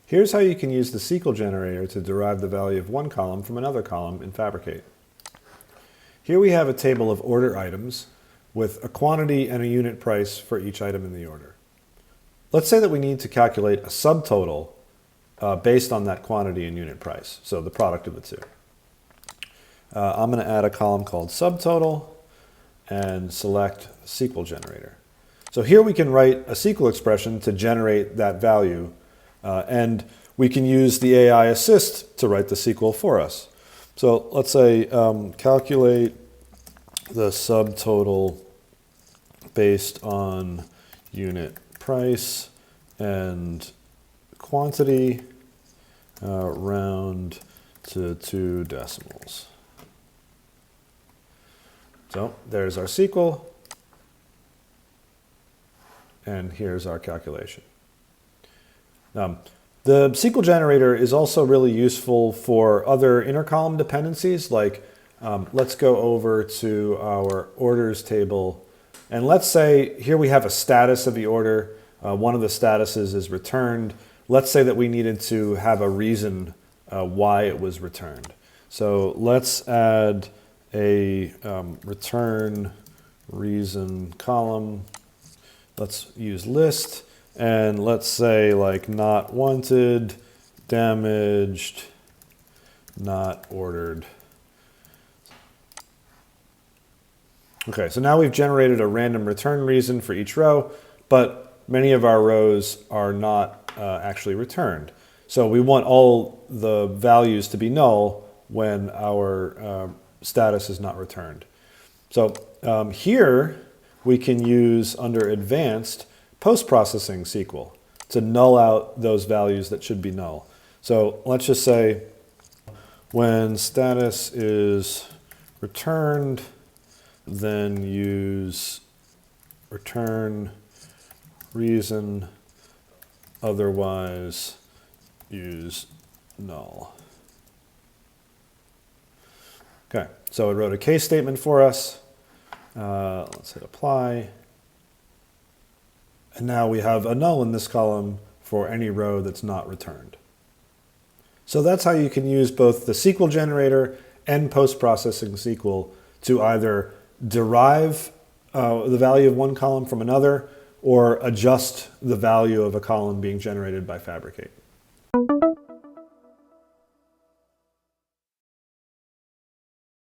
Here's how you can use the SQL generator to derive the value of one column from another column in Fabricate. Here we have a table of order items with a quantity and a unit price for each item in the order. Let's say that we need to calculate a subtotal based on that quantity and unit price, so the product of the two. I'm going to add a column called subtotal and select SQL generator. So here we can write a SQL expression to generate that value, and we can use the AI assist to write the SQL for us. So let's say calculate the subtotal based on unit price and quantity, round to 2 decimals. So there's our SQL, and here's our calculation. The SQL generator is also really useful for other inner column dependencies, like let's go over to our orders table, and let's say here we have a status of the order. One of the statuses is returned. Let's say that we needed to have a reason why it was returned. So let's add a return reason column. Let's use list, and let's say like not wanted, damaged, not ordered. Okay, so now we've generated a random return reason for each row, but many of our rows are not actually returned. So we want all the values to be null when our status is not returned. So here we can use under advanced post-processing SQL to null out those values that should be null. So let's just say when status is returned, then use return reason, otherwise use null. Okay, so it wrote a case statement for us. Let's hit apply. And now we have a null in this column for any row that's not returned. So that's how you can use both the SQL generator and post-processing SQL to either derive the value of one column from another or adjust the value of a column being generated by Fabricate.